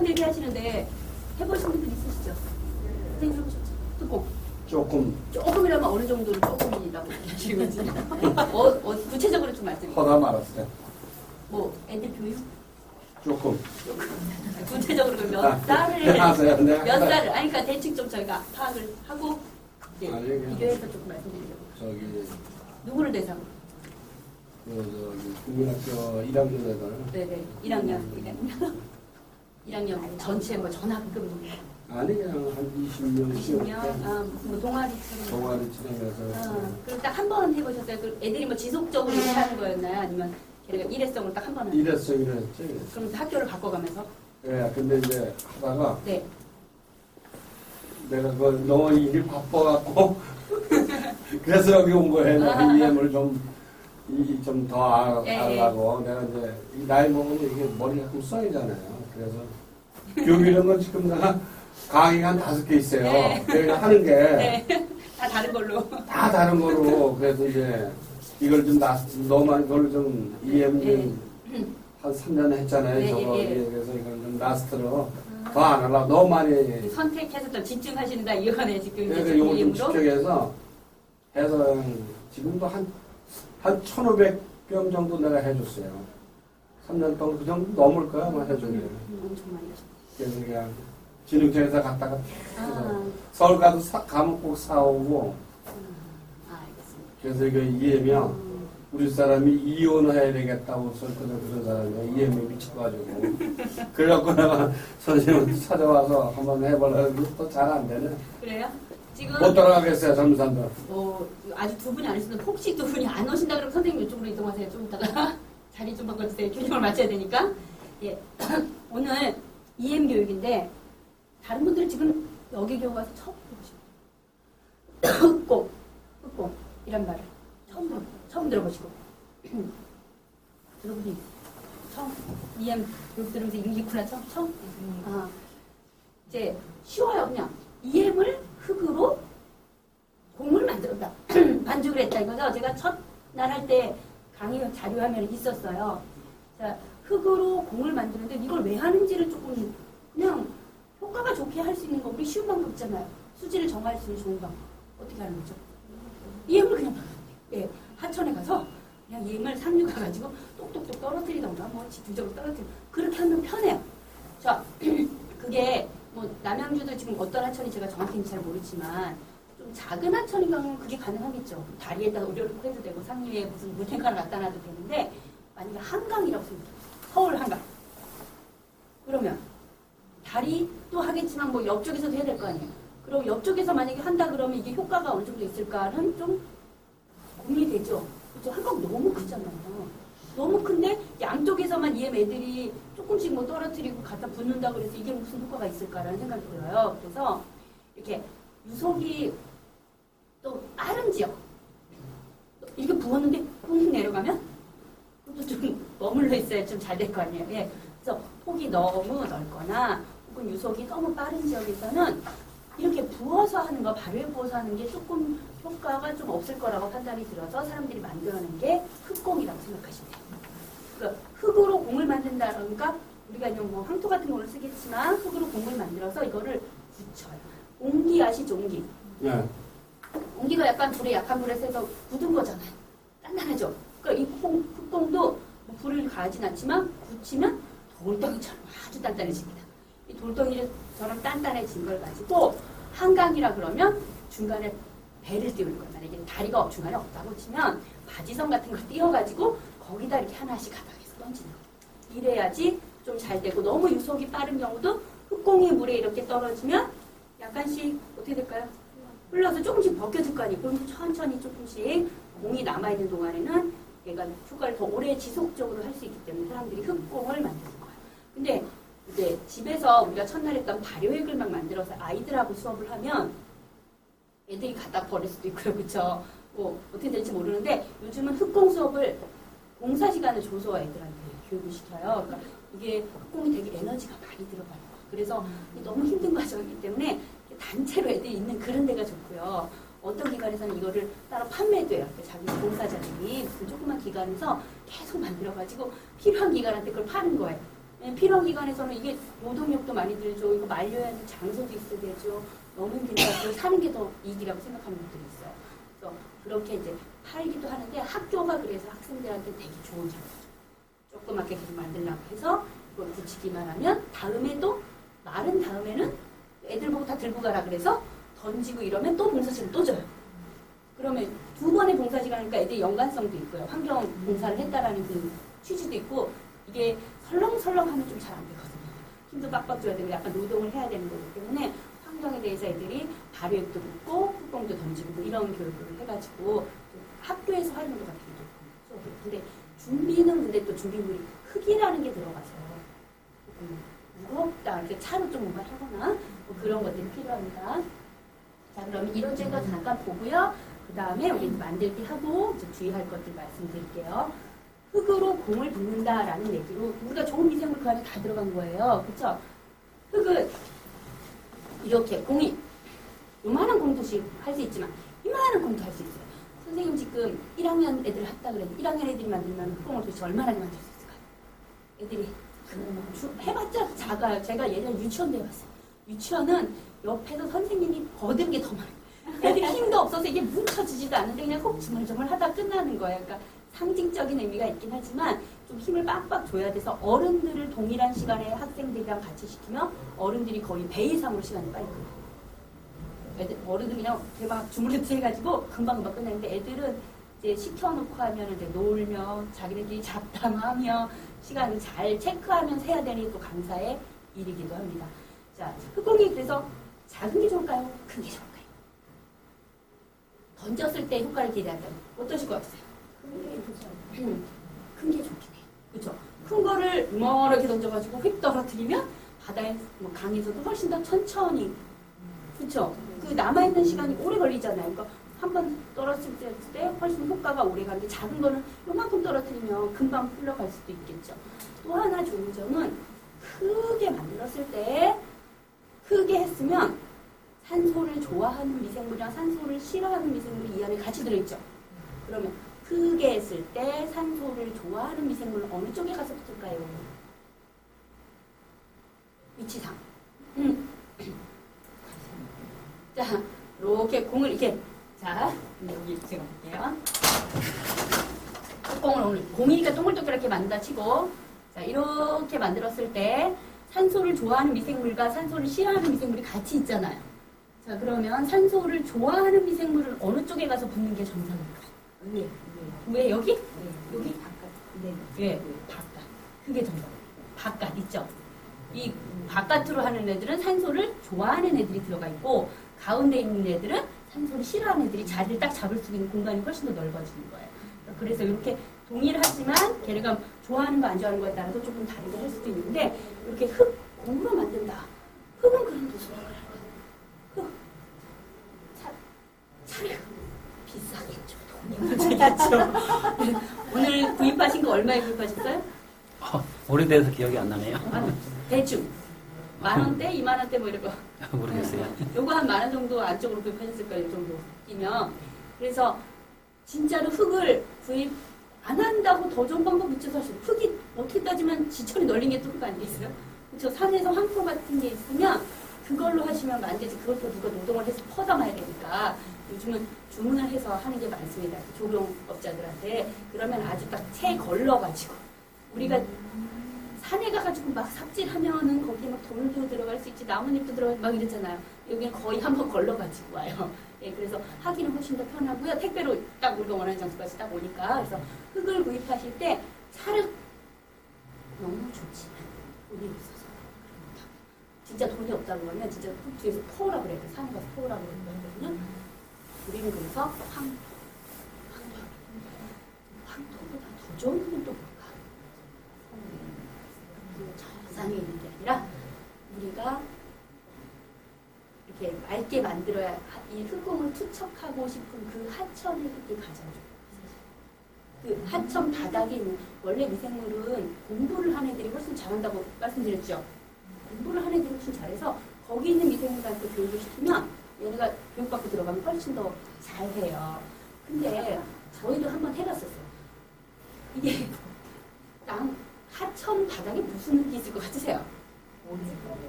힘들게 하시는데 해보신 분들 있으시죠? 선생님 해보셨죠? 흑공. 조금이라면 어느 정도로 조금이라고 얘기하시는 거지? 구체적으로 좀 말씀해 주세요. 허다 말았어요. 뭐 애들 교육? 조금. 구체적으로 몇 달을 하세요. 네. 몇 달을 아니 그러니까 대충 좀 저희가 파악을 하고 네, 아니, 그냥 비교해서 조금 말씀드리려고. 저기 누구를 대상으로? 저기 국민학교 1학년 애들. 네네 1학년 1학년 전체 뭐 전학금 아니 그냥 한 20명 20명 뭐 동아리처럼 동아리처럼 해서. 그럼 딱 한 번 해보셨어요? 그 애들이 뭐 지속적으로 이렇게 하는 거였나요? 아니면 걔네가 일회성으로 딱 한 번 하는 거예요? 이랬지. 그럼 학교를 바꿔가면서? 예, 근데 이제 하다가 네. 내가 그 너무 일이 바빠갖고 그래서 여기 온 거예요. EM을 좀 더 알라고. 내가 이제 나이 먹으면 이게 머리가 가끔 써이잖아요. 그래서 교육 이런 건 지금 내가 강의가 한 5개 있어요. 네. 내가 하는 게 네. 다 다른 걸로. 다 다른 거로. 그래서 이제 이걸 좀 너만 그걸 좀 EM 한 3년 했잖아요. 저거. 그래서 이걸 좀 라스트로 더 안 하려고 너무 많이 선택해서 좀 집중하신다 이거네 지금 이제 그러니까 이걸 좀 EM으로. 집중해서 해서 지금도 한 1,500병 정도 내가 해줬어요. 3년 동안 그 정도 넘을 거야 아마 해준 게. 엄청 많이 하셨어요. 그래서 그냥 진흥청에서 갔다가 아, 서울 가도 가면 꼭 사오고. 알겠습니다. 그래서 이거 이해면 우리 사람이 이혼해야 되겠다고 썼거든. 그런 사람이 이해미 미쳐가지고. 그래갖고 내가 선생님한테 찾아와서 한번 해보려고 또 잘 안 되네. 그래요? 지금 못 따라가겠어요, 젊은사람들. 아주 두 분이 안 오시는데 혹시 두 분이 안 오신다 그러면 선생님 이쪽으로 이동하세요. 좀 이따가 자리 좀 바꿔주세요. 균형을 맞춰야 되니까. 예. 오늘 EM 교육인데 다른 분들은 지금 여기 교육 와서 처음 들어보시고 흑공 이란 말을 처음 들어보시고 들어보니 처음 EM 교육 들으면서 임기구나 처음 이제 쉬워요. 그냥 EM을 흙으로 공을 만들었다. 반죽을 했다 이거죠. 제가 첫날 할 때 강의 자료 화면에 있었어요. 자, 흙으로 공을 만드는데 이걸 왜 하는지를 조금 그냥 효과가 좋게 할 수 있는 거 우리 쉬운 방법 있잖아요. 수지를 정할 수 있는 좋은 방법. 어떻게 하는 거죠? EM을 그냥 예, 하천에 가서 그냥 EM을 상류 가가지고 똑똑똑 떨어뜨리던가 뭐 집중적으로 떨어뜨리고 그렇게 하면 편해요. 자, 그게 뭐 남양주도 지금 어떤 하천이 제가 정확히는 잘 모르지만 좀 작은 하천인 경우는 그게 가능하겠죠. 다리에다 올려놓고 해도 되고 상류에 무슨 물탱크를 갖다 놔도 되는데 만약에 한강이라고 생각해요. 서울 한강. 그러면 다리도 하겠지만 뭐 옆쪽에서도 해야 될 거 아니에요. 그럼 옆쪽에서 만약에 한다 그러면 이게 효과가 어느 정도 있을까는 좀 고민이 되죠. 그렇죠? 한강 너무 크잖아요. 너무 큰데 양쪽에서만 EM 애들이 조금씩 뭐 떨어뜨리고 갖다 붓는다 그래서 이게 무슨 효과가 있을까라는 생각이 들어요. 그래서 이렇게 유속이 또 빠른 지역 이렇게 부었는데 뿡 내려가면 그것도 좀 머물러 있어야 좀 잘 될 거 아니에요. 예. 그래서 폭이 너무 넓거나 혹은 유속이 너무 빠른 지역에서는 이렇게 부어서 하는 거, 발효에 부어서 하는 게 조금 효과가 좀 없을 거라고 판단이 들어서 사람들이 만들어낸 게 흙공이라고 생각하시면 돼요. 그러니까 흙으로 공을 만든다니까 우리가 이제 뭐 황토 같은 걸 쓰겠지만 흙으로 공을 만들어서 이거를 굳혀요. 옹기 아시죠? 옹기. 네. 옹기가 약간 불에 약한 불에 세서 굳은 거잖아요. 단단하죠? 그러니까 이 흙공도 뭐 불을 가하진 않지만 굳히면 돌덩이처럼 아주 단단해집니다. 이 돌덩이처럼 단단해진 걸 가지고 한강이라 그러면 중간에 배를 띄우는 거예요. 만약에 다리가 중간에 없다고 치면 바지선 같은 걸 띄워가지고 거기다 이렇게 하나씩 가닥에서 던지는 거예요. 이래야지 좀 잘 되고 너무 유속이 빠른 경우도 흙공이 물에 이렇게 떨어지면 약간씩 어떻게 될까요? 흘러서 조금씩 벗겨질 거 아니에요. 그럼 천천히 조금씩 공이 남아있는 동안에는 얘가 효과를 더 오래 지속적으로 할 수 있기 때문에 사람들이 흙공을 만드는 거예요. 근데 이제 집에서 우리가 첫날 했던 발효액을 막 만들어서 아이들하고 수업을 하면 애들이 갖다 버릴 수도 있고요. 그쵸? 뭐 어떻게 될지 모르는데 요즘은 흙공 수업을 봉사 시간을 줘서 애들한테 교육을 시켜요. 그러니까 이게 흙공이 되게 에너지가 많이 들어가요. 그래서 너무 힘든 과정이기 때문에 단체로 애들이 있는 그런 데가 좋고요. 어떤 기관에서는 이거를 따로 판매도 해요. 자기 봉사자들이 무슨 조그만 기관에서 계속 만들어가지고 필요한 기관한테 그걸 파는 거예요. 필요한 기관에서는 이게 노동력도 많이 들죠. 이거 말려야 하는 장소도 있어야 되죠. 너무 힘드니까 사는 게 더 이익이라고 생각하는 분들이 있어요. 그래서 그렇게 이제 팔기도 하는데 학교가 그래서 학생들한테 되게 좋은 장소죠. 조그맣게 계속 만들려고 해서 그걸 붙이기만 하면 다음에도 마른 다음에는 애들 보고 다 들고 가라 그래서 던지고 이러면 또 봉사시간 또 줘요. 그러면 두 번의 봉사시간이니까 애들이 연관성도 있고요. 환경 봉사를 했다라는 그 취지도 있고 이게 설렁설렁하면 좀 잘 안 되거든요. 힘도 빡빡 줘야 되고 약간 노동을 해야 되는 거기 때문에 환경에 대해서 애들이 발효액도 붓고 흙봉도 던지고 뭐 이런 교육을 해가지고 학교에서 활용도가 되게 높고 근데 준비는 근데 또 준비물이 흙이라는 게 들어가서 조금 무겁다. 이렇게 차로 좀 뭔가 하거나 뭐 그런 것들이 필요합니다. 자, 그러면 이런 제거 잠깐 보고요. 그 다음에 우리 만들기 하고 이제 주의할 것들 말씀드릴게요. 흙으로 공을 붓는다라는 얘기로 우리가 좋은 미생물 그 안에 다 들어간 거예요. 그렇죠? 흙은 이렇게 공이 요만한 공도씩 할 수 있지만 이만한 공도 할 수 있어요. 선생님 지금 1학년 애들 했다 그랬는데 1학년 애들이 만들면 흙공을 도대체 얼마나 만들 수 있을까요? 애들이 해봤자 작아요. 제가 예전에 유치원 배워봤어요. 유치원은 옆에서 선생님이 거든 게 더 많아요. 애들이 힘도 없어서 이게 뭉쳐지지도 않는데 그냥 꼭 주물주물 하다 끝나는 거예요. 그러니까 상징적인 의미가 있긴 하지만 좀 힘을 빡빡 줘야 돼서 어른들을 동일한 시간에 학생들이랑 같이 시키면 어른들이 거의 배 이상으로 시간이 빨리 끝나요. 어른들이 그냥 막 주물르듯 해가지고 금방금방 끝나는데 애들은 이제 시켜놓고 하면 이제 놀며 자기네들이 잡담하며 시간을 잘 체크하면서 해야 되니 또 강사의 일이기도 합니다. 자, 흙공이 그래서 작은 게 좋을까요? 큰 게 좋을까요? 던졌을 때 효과를 기대한다면 어떠실 것 같으세요? 큰 게 좋긴 해요. 그렇죠? 큰 거를 이렇게 던져가지고 휙 떨어뜨리면 바다에 뭐 강에서도 훨씬 더 천천히 그렇죠? 그 남아있는 시간이 오래 걸리잖아요. 그러니까 한 번 떨어뜨릴 때 훨씬 효과가 오래 가는데 작은 거는 요만큼 떨어뜨리면 금방 흘러갈 수도 있겠죠. 또 하나 좋은 점은 크게 만들었을 때 크게 했으면 산소를 좋아하는 미생물이랑 산소를 싫어하는 미생물이 이 안에 같이 들어있죠. 그러면 크게 했을 때 산소를 좋아하는 미생물은 어느 쪽에 가서 붙을까요? 위치상. 자, 이렇게 공을 이렇게 자, 여기 제가 볼게요. 공을 오늘 공이니까 동글동글하게 만든다 치고 자, 이렇게 만들었을 때 산소를 좋아하는 미생물과 산소를 싫어하는 미생물이 같이 있잖아요. 자, 그러면 산소를 좋아하는 미생물은 어느 쪽에 가서 붙는 게 정상일까요? 왜 여기? 여기? 바깥. 네, 바깥. 그게 정상. 바깥 있죠? 이 바깥으로 하는 애들은 산소를 좋아하는 애들이 들어가 있고 가운데 있는 애들은 산소를 싫어하는 애들이 자리를 딱 잡을 수 있는 공간이 훨씬 더 넓어지는 거예요. 그래서 이렇게 동일하지만 걔네가 좋아하는 거 안 좋아하는 거에 따라서 조금 다르게 할 수도 있는데 이렇게 흙 공으로 만든다. 흙은 그런 도시로 흙 차례 비싸겠죠. 돈이 문제겠죠. 오늘 구입하신 거 얼마에 구입하셨어요? 오래돼서 기억이 안 나네요. 대충 10,000원대, 20,000원대 뭐 이런 거. 모르겠어요. 요거 한 10,000원 정도 안쪽으로 구입하셨을 거예요. 이 정도 끼면. 그래서 진짜로 흙을 구입 안 한다고 더 좋은 방법 있죠. 사실 흙이 어떻게 따지면 지천이 널린 게 또 흙 아니겠어요? 그렇죠. 산에서 황토 같은 게 있으면 그걸로 하시면 안 되지. 그걸 또 누가 노동을 해서 퍼담아야 되니까 요즘은 주문을 해서 하는 게 많습니다. 조경업자들한테. 그러면 아주 딱 채 걸러가지고 우리가 산에 가가지고 막 삽질하면은 거기에 막 돌도 들어갈 수 있지, 나뭇잎도 들어가고 막 이러잖아요. 여기는 거의 한번 걸러가지고 와요. 예, 그래서 하기는 훨씬 더 편하고요. 택배로 딱 우리가 원하는 장소까지 딱 오니까. 그래서 흙을 구입하실 때 차를 너무 좋지만 돈이 없어서 그렇다. 진짜 돈이 없다고 하면 진짜 흙 뒤에서 퍼오라고 그래야 돼. 산에 가서 퍼오라고 그러거든요. 우리는 그래서 황토보다 더 좋은 흙은 또 뭘까? 산에 있는 게 아니라 우리가 이렇게 맑게 만들어야 이 흙공을 투척하고 싶은 그 하천의 흙이 가장 좋아요. 그 하천 바닥에 있는 원래 미생물은 공부를 하는 애들이 훨씬 잘한다고 말씀드렸죠. 공부를 하는 애들이 훨씬 잘해서 거기 있는 미생물한테 교육을 시키면 얘네가 교육받고 들어가면 훨씬 더 잘해요. 근데 저희도 한번 해봤었어요. 이게 하천 바닥에 무슨 흙이 있을 것 같으세요?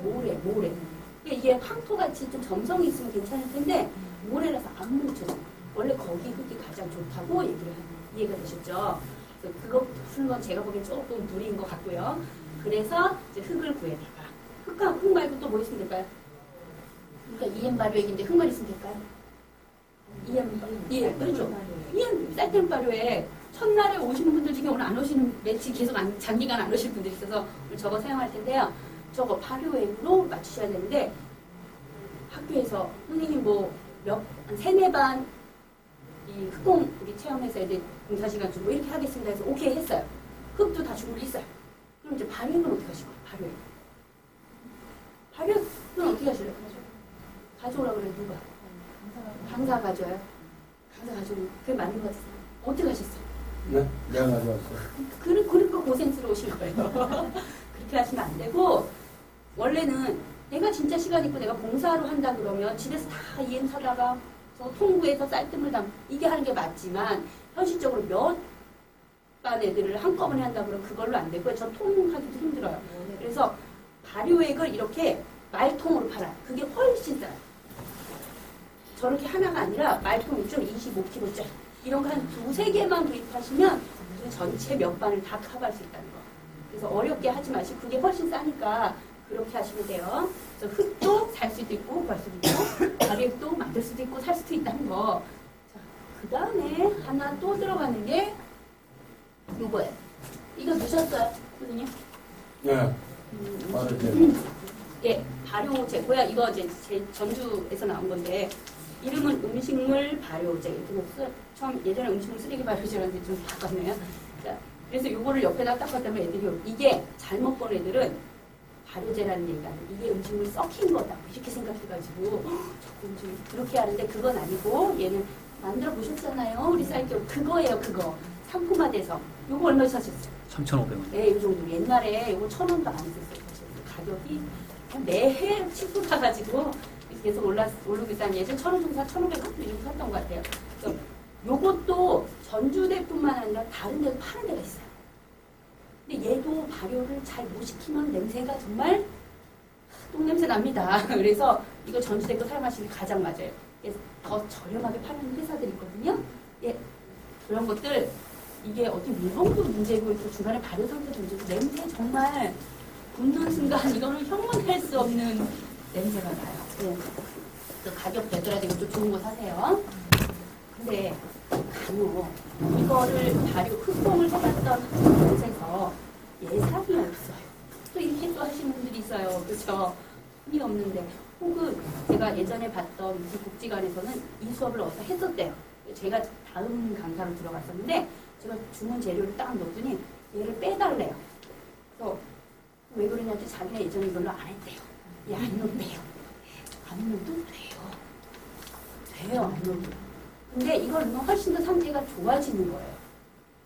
모래. 그러니까 이게 황토같이 좀 점성이 있으면 괜찮을 텐데 모래라서 안 뭉쳐져. 원래 거기 흙이 가장 좋다고 이해가 되셨죠? 그래서 그거 푸는 건 제가 보기엔 조금 무리인 것 같고요. 그래서 이제 흙을 구해다가 흙 말고 또 뭐 있으면 될까요? 그러니까 EM 발효액인데 흙만 있으면 될까요? EM 그렇죠. EM 쌀뜨물 발효액 첫날에 오시는 분들 중에 오늘 안 오시는 며칠 계속 장기간 안 오실 분들이 있어서 오늘 저거 사용할 텐데요. 저거 발효액으로 맞추셔야 되는데 학교에서 선생님 한 3-4반 이 흑공 우리 체험해서 애들 공사 시간 주고 이렇게 하겠습니다 해서 오케이 했어요. 흙도 다 준비를 했어요. 그럼 이제 발효액은 어떻게 하실 거예요? 발효액은 어떻게 하실래요? 가져오라고 그래 누가? 강사 가져요. 강사 가져오면 그게 맞는 것 같아요. 어떻게 하셨어요? 네? 내가 가져왔어요. 그러니까 고생스러우신 거예요. 그렇게 하시면 안 되고 원래는 내가 진짜 시간 있고 내가 봉사로 한다 그러면 집에서 다 EM 사다가 저 통구에서 쌀뜨물 이게 하는 게 맞지만 현실적으로 몇 반 애들을 한꺼번에 한다 그러면 그걸로 안 되고요. 전 통하기도 힘들어요. 그래서 발효액을 이렇게 말통으로 팔아요. 그게 훨씬 싸요. 저렇게 하나가 아니라 말통 있죠? 25kg짜리. 이런 거 한 2-3개만 구입하시면 그 전체 몇 반을 다 커버할 수 있다는 거. 그래서 어렵게 하지 마시고 그게 훨씬 싸니까 그렇게 하시면 돼요. 그래서 흙도 살 수도 있고 구할 수도 있고 발효액도 만들 수도 있고 살 수도 있다는 거. 자, 그 다음에 하나 또 들어가는 게 요거예요. 이거 넣으셨어요? 선생님? 네. 바로 예, 발효제고요. 이거 이제 제 전주에서 나온 건데 이름은 음식물 발효제. 이렇게 처음 예전에 음식물 쓰레기 발효제라는데 좀 바꿨네요. 자, 그래서 요거를 옆에다 딱 갖다면 애들이 이게 잘못 본 애들은 발효제라는 얘기가 아니에요. 이게 음식물 썩힌 거다. 이렇게 생각해가지고 자꾸 음식물 그렇게 하는데 그건 아니고 얘는 만들어 보셨잖아요. 우리 쌀기로 그거예요. 그거 상품화돼서 요거 얼마 사셨어요? 3,500원. 네, 이 정도. 옛날에 요거 1,000원도 안 했었어요. 사실 가격이 매해 치고 가가지고 계속 오르고 있다는 예전 1,000원 정도 1,500원 이렇게 샀던 것 같아요. 그래서 요것도 전주대뿐만 아니라 다른 데도 파는 데가 있어요. 근데 얘도 발효를 잘 못 시키면 냄새가 정말 똥냄새 납니다. 그래서 이거 전주대 거 사용하시는 게 가장 맞아요. 그래서 더 저렴하게 파는 회사들이 있거든요. 예, 그런 것들 이게 어떤 물건도 문제고 또 중간에 발효 상태도 문제고 냄새 정말 붓는 순간 이거는 형용할 수 없는 냄새가 나요. 네. 또 가격 되더라도 이것도 좋은 거 사세요. 근데 간혹 이거를 발효 흑봉을 해봤던 곳에서 예산이 없어요. 또 이렇게 또 하시는 분들이 있어요. 그렇죠? 힘이 없는데 혹은 제가 예전에 봤던 그 복지관에서는 이 수업을 어디서 했었대요. 제가 다음 강사로 들어갔었는데 제가 주문 재료를 딱 넣었더니 얘를 빼달래요. 그래서 왜 그러냐면 자기가 예전에 이걸로 안 했대요. 얘 안 넣대요. 안 넣어도 돼요. 돼요, 안 넣어도. 근데 이걸 넣으면 훨씬 더 상태가 좋아지는 거예요.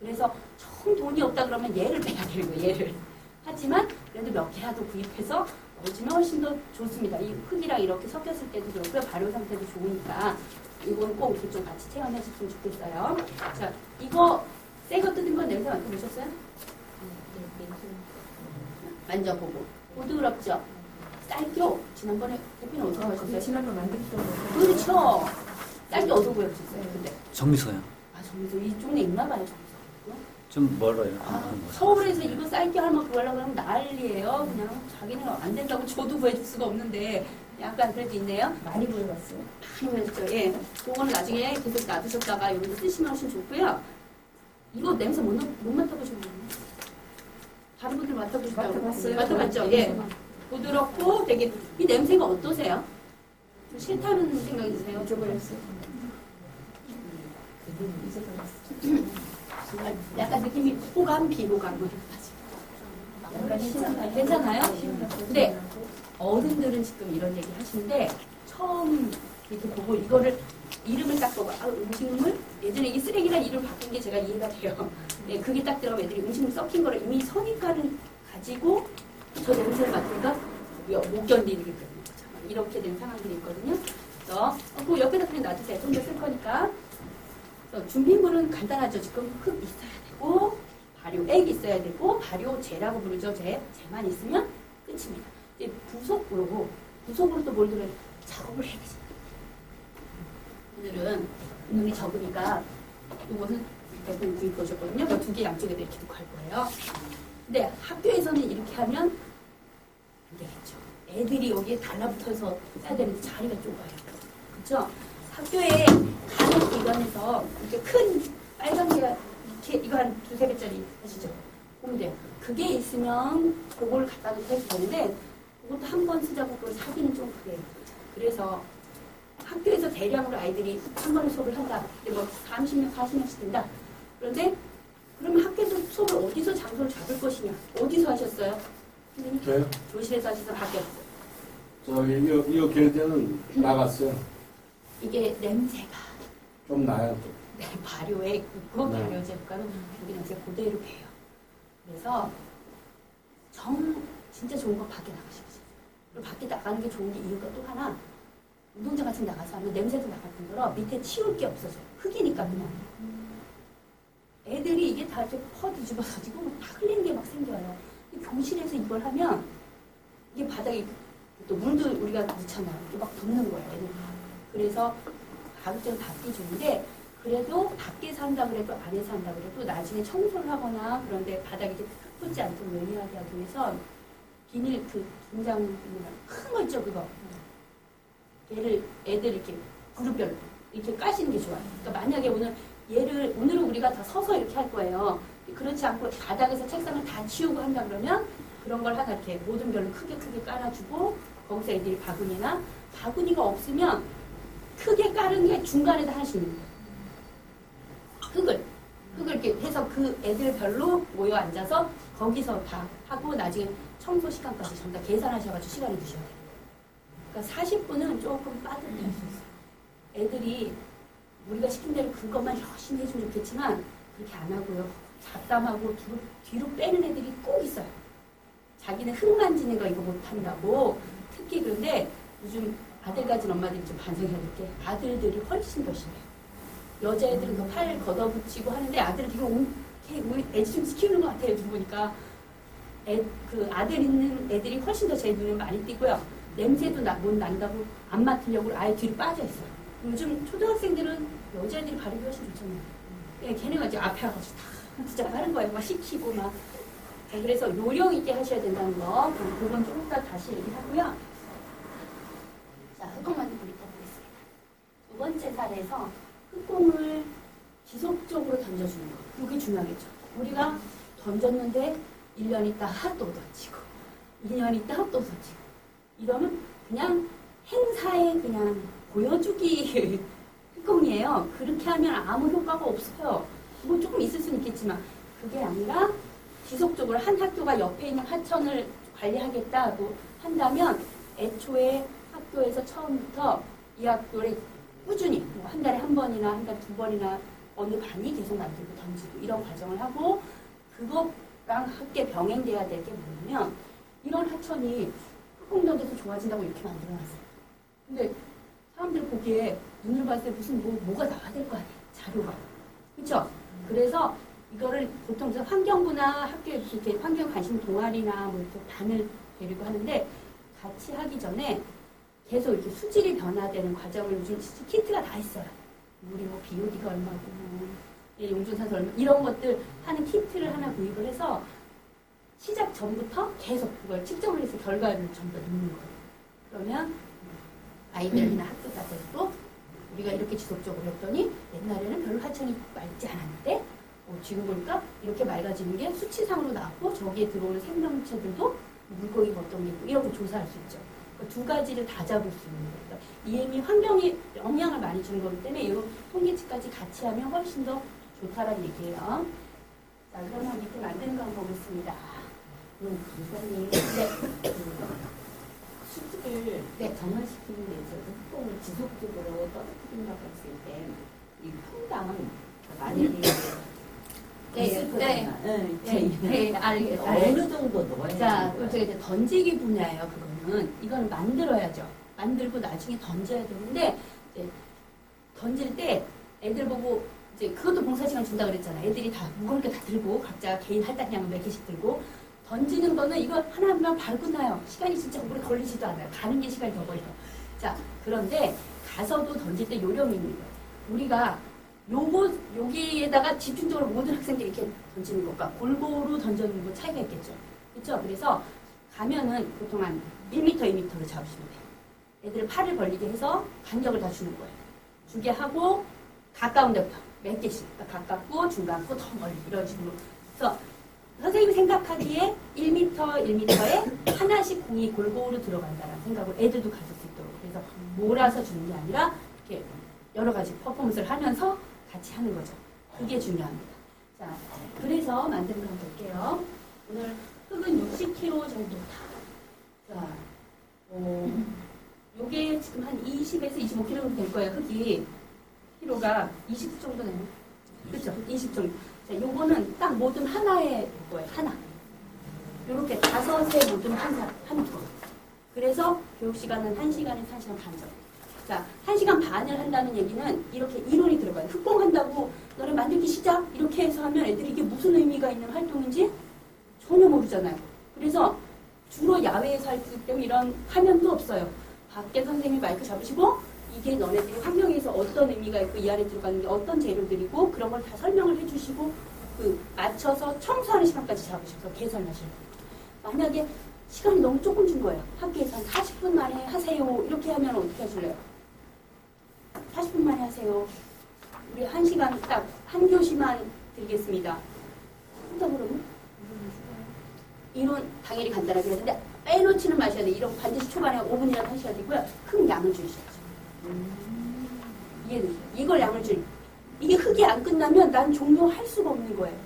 그래서 정 돈이 없다 그러면 얘를 빼야 되는 거예요, 얘를. 하지만 그래도 몇 개라도 구입해서 넣어주면 훨씬 더 좋습니다. 이 흙이랑 이렇게 섞였을 때도 그렇고요. 발효 상태도 좋으니까 이건 꼭 이렇게 좀 같이 체험해주시면 좋겠어요. 자, 이거 새 거 뜯은 건 냄새 맡아보셨어요? 만져보고. 부드럽죠? 쌀교. 지난번에 대표님 어디서 하셨어요? 지난번 만들었던 거. 그렇죠. 쌀교 어디서 구해보셨어요? 근데. 정미소요. 아, 정미소. 이쪽에 있나 봐요, 정미소. 좀 멀어요. 서울에서 이거 쌀기 하면 구하려고 하면 난리예요. 그냥 자기는 안 된다고 저도 구해줄 수가 없는데 약간 그래도 있네요. 많이 보여봤어요. 많이 구해줬죠. 예. 그거는 나중에 계속 놔두셨다가 이런 데 쓰시면 훨씬 좋고요. 이거 냄새 못 맡아보셨나요? 다른 분들 맡아보셨다고? 맡아봤어요. 맡아봤죠? 예. 부드럽고 되게 이 냄새가 어떠세요? 좀 싫다는 생각이 드세요? 잊어버렸어요. 잊어버렸어요. 약간 느낌이 호감, 비호감 뭐 약간 괜찮아요. 괜찮아요? 근데 어른들은 지금 이런 얘기 하시는데 처음 이렇게 보고 이거를 이름을 딱 보고 음식물? 예전에 이게 쓰레기란 이름 바뀐 게 제가 이해가 돼요. 네, 그게 딱 들어가면 애들이 음식물 썩힌 거를 이미 선입관을 가지고 저 냄새를 맡으니까 못 견디는 게 있거든요. 이렇게 된 상황들이 있거든요. 그래서 그 옆에다 그냥 놔두세요. 좀 더 쓸 거니까. 준비물은 간단하죠. 지금 흙 있어야 되고 발효액이 있어야 되고 발효제라고 부르죠. 제만 있으면 끝입니다. 이제 부속으로 또 뭘 들어요? 작업을 해야 되죠. 오늘은 인원이 적으니까 이것은 대부분 구입 보셨거든요. 두 개 양쪽에다 이렇게 놓고 할 거예요. 근데 학교에서는 이렇게 하면 안 되겠죠. 애들이 여기에 달라붙어서 해야 되는데 자리가 좁아요. 그렇죠? 학교에 간호기관에서 이렇게 큰 빨간 개가 이렇게 이거 한 2-3배짜리 하시죠? 보면 돼요. 그게 있으면 그걸 갖다 놓고 해도 되는데 그것도 한 번 쓰자고 그걸 사기는 좀 그래요. 그래서 학교에서 대량으로 아이들이 한 번에 수업을 한다. 근데 뭐 30명, 40명씩 된다. 그런데 그러면 학교에서 수업을 어디서 장소를 잡을 것이냐? 어디서 하셨어요? 선생님? 저요? 교실에서 하셔서 밖에 없어요. 저기 이거 갤 때는 나갔어요. 이게 냄새가 좀 나요. 네, 발효액, 그거 네. 발효제국가는 여기 냄새 그대로 배요. 그래서 진짜 좋은 거 밖에 나가십시오. 그리고 밖에 나가는 게 좋은 게 이유가 또 하나, 운동장 같은 데 나가서 하면 냄새도 나갈 뿐더러 밑에 치울 게 없어져요. 흙이니까 그냥. 애들이 이게 다 이렇게 퍼 뒤집어서지고 다 흘리는 게 막 생겨요. 교실에서 이걸 하면 이게 바닥에 또 물도 우리가 넣잖아요. 이렇게 막 붓는 거예요. 애들. 그래서 가급적 닦기 좋은데 그래도 밖에서 한다 그래도 안에서 한다 그래도 나중에 청소를 하거나 그런데 바닥이 이렇게 흙 붙지 않도록 예민하게 하기 위해서 비닐 김장 큰 거 있죠 그거. 애들 이렇게 그룹별로 이렇게 까시는 게 좋아요. 그러니까 만약에 오늘은 우리가 다 서서 이렇게 할 거예요. 그렇지 않고 바닥에서 책상을 다 치우고 한다 그러면 그런 걸 하나 이렇게 모든 별로 크게 깔아주고 거기서 애들이 바구니가 없으면 크게 깔은 게 중간에다 하나씩 있는 거예요. 흙을 이렇게 해서 그 애들별로 모여 앉아서 거기서 다 하고 나중에 청소 시간까지 전부 다 계산하셔가지고 시간을 드셔야 돼요. 그러니까 40분은 조금 빠듯해 할 수 있어요. 애들이 우리가 시킨 대로 그것만 열심히 해주면 좋겠지만 그렇게 안 하고요. 잡담하고 뒤로 빼는 애들이 꼭 있어요. 자기는 흙 만지는 거 이거 못한다고. 특히 그런데 요즘 아들 가진 엄마들이 좀 반성해야 될 게 아들들이 훨씬 더 심해요. 여자애들은 더 팔 걷어붙이고 하는데 아들들이 애지 좀 키우는 것 같아요. 요즘 보니까. 그 아들 있는 애들이 훨씬 더 제 눈에 많이 띄고요. 냄새도 못 난다고 안 맡으려고 아예 뒤로 빠져 있어요. 요즘 초등학생들은 여자애들이 바르기 훨씬 좋잖아요. 걔네가 이제 앞에 와가지고 다 진짜 빠른 거예요. 막 시키고 막. 그래서 요령 있게 하셔야 된다는 거. 그건 좀 이따 다시 얘기하고요. 자, 흙공 만들고 이따 보겠습니다. 두 번째 사례에서 흙공을 지속적으로 던져주는 거. 이게 중요하겠죠. 우리가 던졌는데 1년 있다 또 던지고 2년 있다 또 던지고 이러면 그냥 행사에 그냥 보여주기 흙공이에요. 그렇게 하면 아무 효과가 없어요. 뭐 조금 있을 수는 있겠지만 그게 아니라 지속적으로 한 학교가 옆에 있는 하천을 관리하겠다고 한다면 애초에 학교에서 처음부터 이 학교를 꾸준히 뭐 한 달에 한 번이나 한 달에 2번이나 어느 반이 계속 만들고 던지고 이런 과정을 하고 그것랑 함께 병행돼야 될 게 뭐냐면 이런 하천이 흙공 던져서 좋아진다고 이렇게 만들어놨어요. 근데 사람들 보기에 눈으로 봤을 때 무슨 뭐가 나와야 될 거 아니에요. 자료가. 그렇죠? 그래서 이거를 보통 환경부나 학교에 무슨 이렇게 환경 관심 동아리나 뭐 이렇게 반을 데리고 하는데 같이 하기 전에 계속 이렇게 수질이 변화되는 과정을 요즘 키트가 다 있어요. 우리 뭐 BOD가 얼마고 용존산소 얼마 이런 것들 하는 키트를 하나 구입을 해서 시작 전부터 계속 그걸 측정을 해서 결과를 전부 넣는 거예요. 그러면 아이들이나 학교가들도 우리가 이렇게 지속적으로 했더니 옛날에는 별로 하천이 맑지 않았는데 지금 보니까 이렇게 맑아지는 게 수치상으로 나왔고 저기에 들어오는 생명체들도 물고기가 어떤 게 있고 이런 거 조사할 수 있죠. 그러니까 두 가지를 다 잡을 수 있는 거예요. 그러니까 EM이 환경에 영향을 많이 주는 거기 때문에 이런 통계치까지 같이 하면 훨씬 더 좋다라는 얘기예요. 자, 그러면 밑에 만드는 거 한번 보겠습니다. 이사님, 수질을 정화시키는 데서 흙공을 지속적으로 떨어뜨린다고 했을 때 이 평당 만약에 알겠어요. 어느 정도 넣어야 자, 되는 제가 이제 던지기 분야예요. 그거는 이건 만들어야죠. 만들고 나중에 던져야 되는데 이제 던질 때 애들 보고 이제 그것도 봉사시간 준다 그랬잖아. 애들이 다 무거운 게 다 들고 각자 개인 할당량 몇 개씩 들고 던지는 거는 이거 하나만 바르고 나요. 시간이 진짜 오래 걸리지도 않아요. 가는 게 시간이 더 걸려요. 자, 그런데 가서도 던질 때 요령이 있는 거예요. 우리가 여기에다가 집중적으로 모든 학생들이 이렇게 던지는 것과 골고루 던져주는 거 차이가 있겠죠. 그렇죠? 그래서 가면은 보통 한 1m, 2m로 잡으시면 돼요. 애들을 팔을 벌리게 해서 간격을 다 주는 거예요. 주게 하고 가까운 데부터 몇 개씩 가깝고 중간고 더 멀리 이런 식으로. 그래서 선생님이 생각하기에 1m, 1m에 하나씩 공이 골고루 들어간다는 생각을 애들도 가질 수 있도록. 그래서 몰아서 주는 게 아니라 이렇게 여러 가지 퍼포먼스를 하면서 같이 하는 거죠. 그게 중요합니다. 자, 그래서 만든 거 한번 볼게요. 오늘 흙은 60kg 정도다. 자, 요게 지금 한 20에서 25kg 정도 될 거예요. 흙이. 키로가 20 정도 되나요? 그렇죠? 20 정도. 자, 요거는 딱 모듬 하나에 거예요. 하나. 요렇게 5의 모듬 한 통. 그래서 교육 시간은 1시간에서 1시간 반 정도. 자, 1시간 반을 한다는 얘기는 이렇게 이론이 들어가요. 흑공한다고 너네 만들기 시작 이렇게 해서 하면 애들이 이게 무슨 의미가 있는 활동인지 전혀 모르잖아요. 그래서 주로 야외에서 하기 때문에 이런 화면도 없어요. 밖에 선생님이 마이크 잡으시고 이게 너네들이 환경에서 어떤 의미가 있고 이 안에 들어가는 게 어떤 재료들이고 그런 걸 다 설명을 해주시고 맞춰서 청소하는 시간까지 잡으셔서 계산하시는 거예요. 만약에 시간이 너무 조금 준 거예요. 학교에서 한 40분 만에 하세요. 이렇게 하면 어떻게 하실래요? 40분 만에 하세요. 우리 1시간 딱 한 교시만 드리겠습니다. 한다 그러면? 이론 당연히 간단하게 하는데 빼놓지는 마셔야 돼. 이런 반드시 초반에 5분이라도 하셔야 되고요. 큰 양을 줄이셔야죠. 이해되세요? 이걸 양을 이게 흙이 안 끝나면 난 종료할 수가 없는 거예요.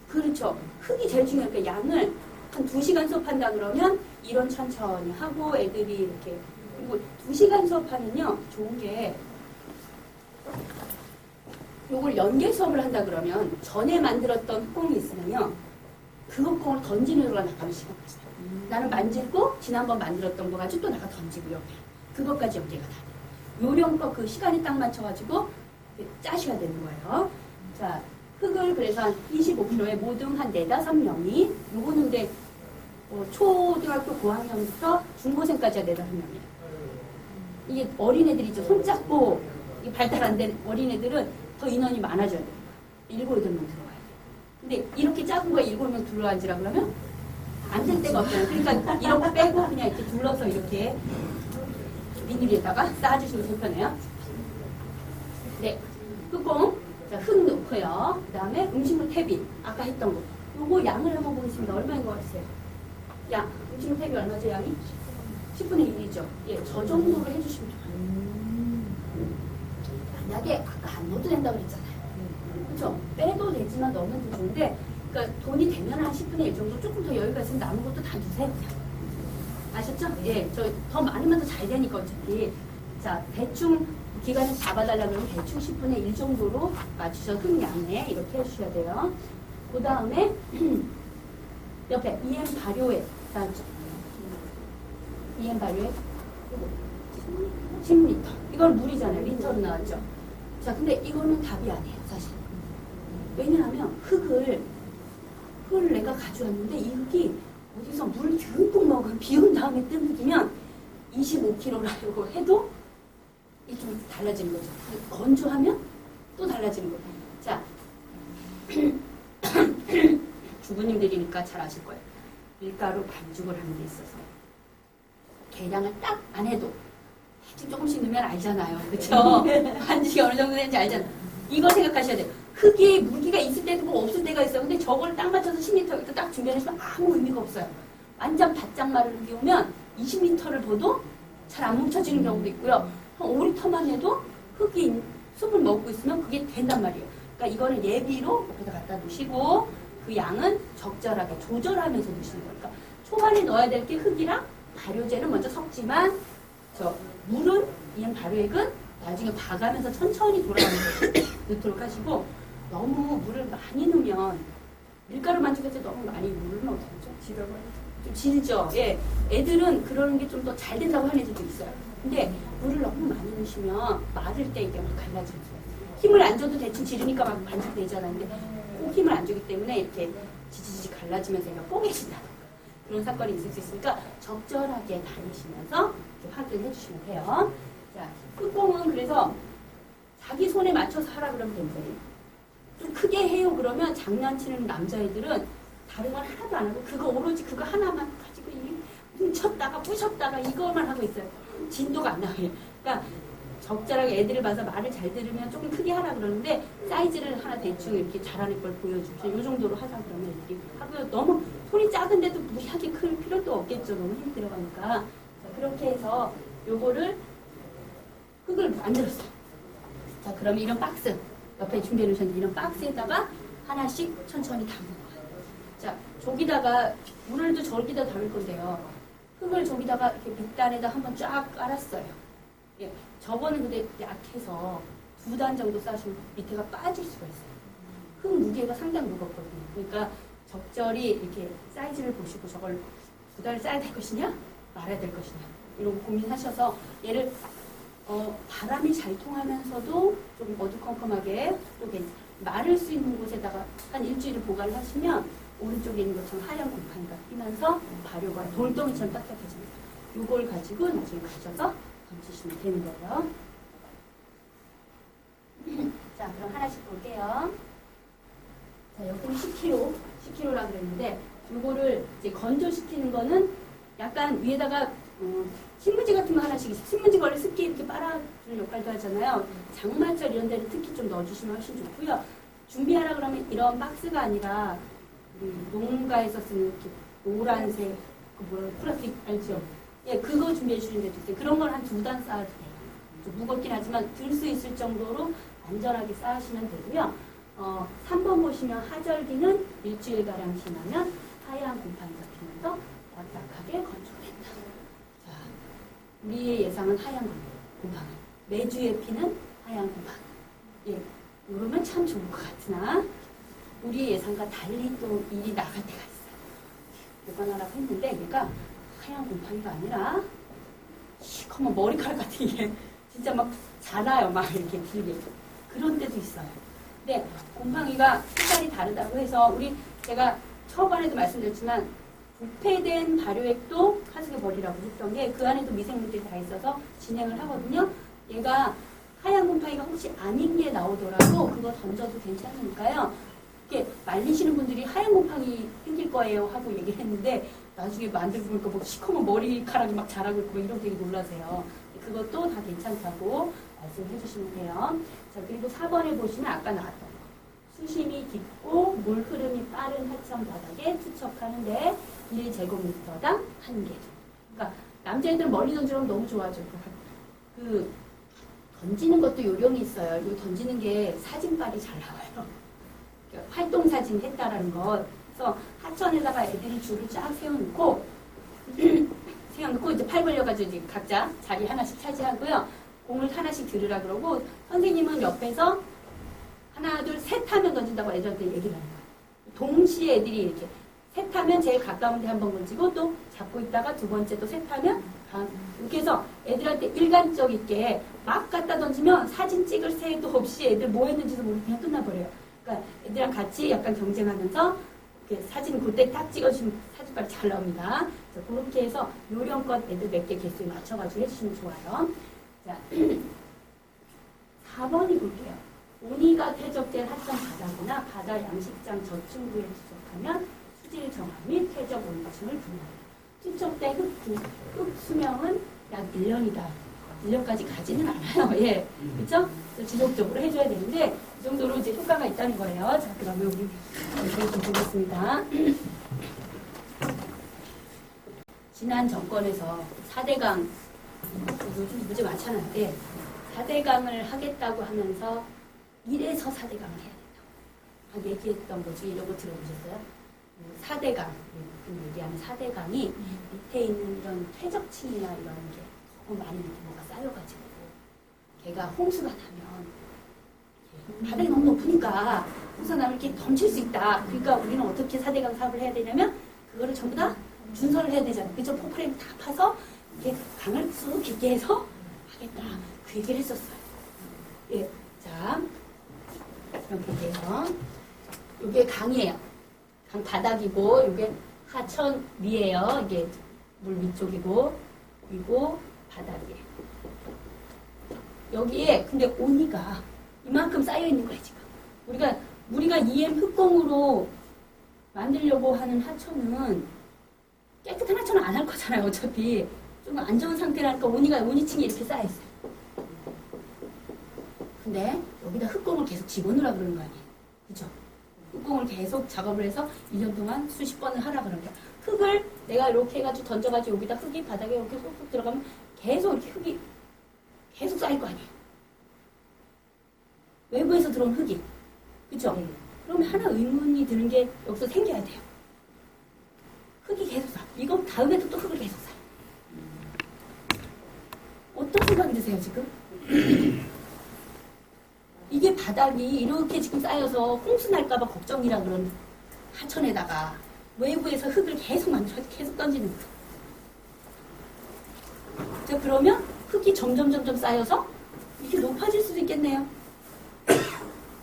그렇죠. 흙이 제일 중요하니까 양을 한 2시간 수업한다 그러면 이런 천천히 하고 애들이 이렇게 그리고 2시간 수업하면요 좋은 게 요걸 연계 수업을 한다 그러면 전에 만들었던 흙공이 있으면요 그 흙공을 던지는 거가 나가는 시간 있어요. 나는 만지고 지난번 만들었던 거 가지고 또 나가 던지고 옆에 그것까지 연계가 다 돼요. 요령껏 그 시간에 딱 맞춰가지고 짜셔야 되는 거예요. 자, 흙을 그래서 한 25kg에 모듬 한 4-5명이 요거는 근데 초등학교 고학년부터 중고생까지 4-5명이에요. 이게 어린애들이죠. 손잡고 이게 발달 안 된 어린애들은 더 인원이 많아져야 돼요. 7-8명 들어와야 돼요. 근데 이렇게 작은 거에 7명 들어앉으라 그러면 안 될 데가 없잖아요. 그러니까 이렇게 빼고 그냥 이렇게 둘러서 이렇게 비닐에다가 쌓아주시면 제일 편해요. 네, 뚜껑. 자, 흙 넣고요. 그 다음에 음식물 탭이 아까 했던 거. 요거 양을 한번 보겠습니다. 얼마인 것 같으세요? 양. 음식물 탭이 얼마죠, 양이? 10분의 1이죠. 예, 저 정도로 해주시면 좋아요. 만약에 아까 안 넣어도 된다고 그랬잖아요. 그렇죠? 빼도 되지만 넣으면 더 좋은데 그러니까 돈이 되면 한 10분의 1 정도 조금 더 여유가 있으면 남은 것도 다 주세요. 그냥. 아셨죠? 예, 저 더 많으면 더 잘 되니까 어차피. 자, 대충 기간을 잡아달라고 하면 대충 10분의 1 정도로 맞추셔서 흙양에 이렇게 해주셔야 돼요. 그 다음에 옆에 EM 발효액. 자, EM 발효액 10리터. 이건 물이잖아요. 리터로 나왔죠. 자, 근데 이거는 답이 아니에요, 사실. 왜냐하면 흙을 내가 가져왔는데 이 흙이 어디서 물 듬뿍 먹은 비온 다음에 뜬 흙이면 25kg라고 해도 이게 좀 달라지는 거죠. 건조하면 또 달라지는 거예요. 자, 주부님들이니까 잘 아실 거예요. 밀가루 반죽을 하는 데 있어서 계량을 딱 안 해도 대충 조금씩 넣으면 알잖아요. 그렇죠? 반죽이 어느 정도 되는지 알잖아요. 이거 생각하셔야 돼요. 흙이 물기가 있을 때도 있고 없을 때가 있어요. 근데 저걸 딱 맞춰서 10리터 딱 준비해주면 아무 의미가 없어요. 완전 바짝 마른 흙이 오면 20리터를 보도 잘 안 뭉쳐지는 경우도 있고요. 한 5리터만 해도 흙이 숨을 먹고 있으면 그게 된단 말이에요. 그러니까 이거는 예비로 옆에다 갖다 놓으시고 그 양은 적절하게 조절하면서 넣으시는 거예요. 그러니까 초반에 넣어야 될 게 흙이랑 발효제는 먼저 섞지만 저 물은 이런 발효액은 나중에 봐가면서 천천히 돌아가면서 넣도록 하시고 너무 물을 많이 넣으면 밀가루 반죽할 너무 많이 물을 넣으면 어떡하죠? 좀 질죠. 예, 애들은 그러는 게 좀 더 잘 된다고 하는 애들도 있어요. 근데 물을 너무 많이 넣으시면 마를 때 이게 막 갈라지는 수가 있어요. 힘을 안 줘도 대충 지르니까 막 반죽되잖아요. 근데 꼭 힘을 안 주기 때문에 이렇게 지지직 갈라지면서 얘가 뽀개진다던가 그런 사건이 있을 수 있으니까 적절하게 다니시면서 이렇게 확인해 주시면 돼요. 자, 끝공은 그래서 자기 손에 맞춰서 하라 그러면 됩니다. 좀 크게 해요 그러면 장난치는 남자애들은 다른 건 하나도 안 하고 그거 오로지 그거 하나만 가지고 뭉쳤다가 부셨다가 이거만 하고 있어요. 진도가 안 나와요. 그러니까 적절하게 애들을 봐서 말을 잘 들으면 조금 크게 하라 그러는데 사이즈를 하나 대충 이렇게 잘하는 걸 보여주죠. 이 정도로 하자 그러면 애들이 하고요. 너무 손이 작은데도 무지하게 클 필요도 없겠죠. 너무 힘이 들어가니까. 자, 그렇게 해서 요거를 흙을 만들었어요. 자, 그러면 이런 박스 옆에 준비해 놓으셨는데 이런 박스에다가 하나씩 천천히 담는 거예요. 자, 저기다가 물을도 저기다 담을 건데요. 흙을 저기다가 이렇게 밑단에다 한번 쫙 깔았어요. 예, 저거는 근데 약해서 2단 정도 쌓으시면 밑에가 빠질 수가 있어요. 흙 무게가 상당히 무겁거든요. 그러니까 적절히 이렇게 사이즈를 보시고 저걸 2단을 쌓아야 될 것이냐 말아야 될 것이냐 이런 거 고민하셔서 얘를 바람이 잘 통하면서도 좀 어두컴컴하게 또 마를 수 있는 곳에다가 한 일주일을 보관을 하시면 오른쪽에 있는 것처럼 하얀 곰팡이가 끼면서 발효가 돌덩이처럼 딱딱해집니다. 이걸 가지고 나중에 가셔서 던지시면 되는 거예요. 자, 그럼 하나씩 볼게요. 자, 여기는 10kg라고 그랬는데 이거를 이제 건조시키는 거는 약간 위에다가 신문지 같은 거 하나씩 신문지 원래 습기 이렇게 빨아주는 역할도 하잖아요. 장마철 이런 데를 특히 좀 넣어주시면 훨씬 좋고요. 준비하라 그러면 이런 박스가 아니라 우리 농가에서 쓰는 이렇게 노란색 플라스틱 알죠? 예, 그거 준비해 주시는 데도 있어요. 그런 걸 한 2단 쌓아도 돼요. 좀 무겁긴 하지만 들 수 있을 정도로 안전하게 쌓으시면 되고요. 3번 보시면 하절기는 일주일가량 지나면 하얀 곰팡이가 피면서 딱딱하게 건조된다. 자, 우리의 예상은 하얀 곰팡이. 매주에 피는 하얀 곰팡이. 예, 그러면 참 좋을 것 같으나 우리의 예상과 달리 또 일이 나갈 때가 있어요. 보관하라고 했는데 얘가 하얀 곰팡이가 아니라 시커먼 머리카락 같은 게 진짜 막 자라요. 막 이렇게 길게. 그런 때도 있어요. 근데 곰팡이가 색깔이 다르다고 해서 제가 초반에도 말씀드렸지만 부패된 발효액도 하수구 버리라고 했던 게 그 안에도 미생물들이 다 있어서 진행을 하거든요. 얘가 하얀 곰팡이가 혹시 아닌 게 나오더라도 그거 던져도 괜찮으니까요. 이렇게 말리시는 분들이 하얀 곰팡이 생길 거예요 하고 얘기를 했는데 나중에 만들고 보니까 뭐 시커먼 머리카락이 막 자라고 있고 이런 거 되게 놀라세요. 그것도 다 괜찮다고 말씀해 주시면 돼요. 자, 그리고 4번에 보시면 아까 나왔던 거. 수심이 깊고 물 흐름이 빠른 하천 바닥에 투척하는데 1제곱미터당 1개. 그러니까 남자애들은 멀리 던지면 너무 좋아하죠. 그 던지는 것도 요령이 있어요. 이 던지는 게 사진빨이 잘 나와요. 그러니까 활동 사진 했다라는 것. 그래서 하천에다가 애들이 줄을 쫙 세워놓고 이제 팔 벌려가지고 이제 각자 자리 하나씩 차지하고요. 공을 하나씩 들으라 그러고 선생님은 옆에서 하나, 둘, 셋 하면 던진다고 애들한테 얘기를 하는 거예요. 동시에 애들이 이렇게 셋 하면 제일 가까운 데 한 번 던지고 또 잡고 있다가 두 번째 또 셋 하면 이렇게 해서 애들한테 일관적 있게 막 갖다 던지면 사진 찍을 새도 없이 애들 뭐 했는지도 모르고 그냥 끝나버려요. 그러니까 애들이랑 같이 약간 경쟁하면서 이렇게 사진 그때 딱 찍어주면 사진빨이 잘 나옵니다. 그래서 그렇게 해서 요령껏 애들 몇 개 개수에 맞춰가지고 해주시면 좋아요. 자, 4번이 볼게요. 온이가 퇴적된 하천 바닥이나 바다 양식장 저층부에 투척하면 수질 정화 및 퇴적 온도층을 분석해요. 투척된 흙 수명은 약 1년이다. 1년까지 가지는 않아요. 예. 그렇죠? 지속적으로 해줘야 되는데 이 정도로 이제 효과가 있다는 거예요. 자, 그러면 우리 이렇게 좀 보겠습니다. 지난 정권에서 4대강 요즘 문제 많잖아요. 예. 4대강을 하겠다고 하면서 이래서 4대강을 해야 된다고 얘기했던 거지. 이런 거 들어보셨어요? 4대강, 얘기하는 4대강이 밑에 있는 이런 퇴적층이나 이런 게 너무 많이 밑에 뭐가 쌓여가지고 걔가 홍수가 나면 바닥이 너무 높으니까 홍수가 나면 이렇게 넘칠 수 있다. 그러니까 우리는 어떻게 4대강 사업을 해야 되냐면 그거를 전부 다 준설을 해야 되잖아요. 그죠? 포크레인 다 파서 이렇게 강을 쑥 깊게 해서 하겠다. 그 얘기를 했었어요. 예. 자, 그럼 볼게요. 이게 강이에요. 강 바닥이고, 이게 하천 위에요. 이게 물 위쪽이고, 그리고 바닥이에요. 여기에 근데 온이가 이만큼 쌓여 있는 거예요, 지금. 우리가 EM 흑공으로 만들려고 하는 하천은 깨끗한 하천은 안 할 거잖아요, 어차피. 좀 안 좋은 상태라니까 온이층이 이렇게 쌓여 있어요. 근데 여기다 흑공을 계속 집어넣으라 그러는 거 아니에요. 그죠? 흑공을 계속 작업을 해서 1년 동안 수십 번을 하라 그러는 거야. 흙을 내가 이렇게 해가지고 던져가지고 여기다 흙이 바닥에 이렇게 쏙쏙 들어가면 계속 이렇게 흙이 계속 쌓일 거 아니에요. 외부에서 들어온 흙이. 그죠? 네. 그러면 하나 의문이 드는 게 여기서 생겨야 돼요. 흙이 계속 쌓여. 이거 다음에도 또 흙을 계속 쌓여. 어떤 생각이 드세요, 지금? 이게 바닥이 이렇게 지금 쌓여서 홍수 날까봐 걱정이라 그런 하천에다가 외부에서 흙을 계속 계속 던지는 거예요. 자, 그러면 흙이 점점 쌓여서 이렇게 높아질 수도 있겠네요.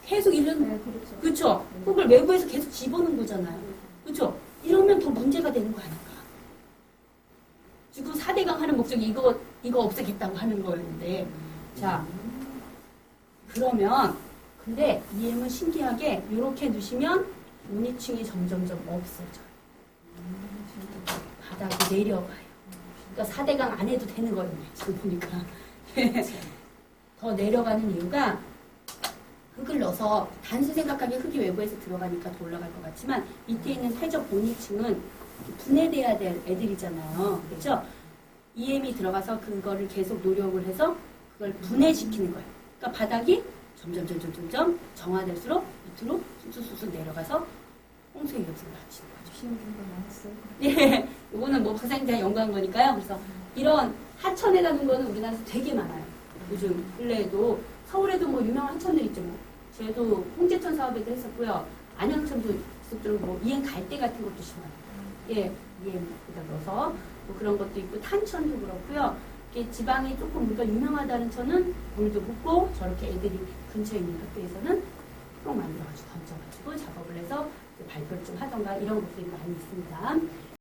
계속 이런, 네, 그렇죠. 그렇죠? 흙을 외부에서 계속 집어넣는 거잖아요. 그렇죠? 이러면 더 문제가 되는 거 아닌가? 지금 4대강 하는 목적이 이거 없애겠다고 하는 거였는데, 자, 그러면 근데 EM은 신기하게 이렇게 두시면 온이층이 점점점 없어져요. 바닥이 내려가요. 그러니까 4대강 안 해도 되는 거예요. 지금 보니까. 더 내려가는 이유가 흙을 넣어서 단순 생각하기에 흙이 외부에서 들어가니까 더 올라갈 것 같지만 밑에 있는 세적 온이층은 분해돼야 될 애들이잖아요. 그렇죠? EM이 들어가서 그거를 계속 노력을 해서 그걸 분해시키는 거예요. 그러니까 바닥이 점점 정화될수록 밑으로 쑥쑥 내려가서 홍수의 위험성을 낮추는 거죠. 쉬운 거 나왔어요. 예, 이거는 뭐 박사님들이랑 연구한 거니까요. 그래서 이런 하천에다 놓은 거는 우리나라에서 되게 많아요. 요즘 근래에도 서울에도 뭐 유명한 하천들 있죠. 뭐. 저도 홍제천 사업에도 했었고요. 안양천도 있었고 뭐 EM 갈대 같은 것도 심어요. 예, EM에다 넣어서 뭐 그런 것도 있고 탄천도 그렇고요. 이렇게 지방이 조금 우리가 유명하다는 천은 물도 붓고 저렇게 애들이 근처에 있는 학교에서는 꼭 만들어가지고 던져가지고 작업을 해서 발표를 좀 하던가 이런 것들이 많이 있습니다.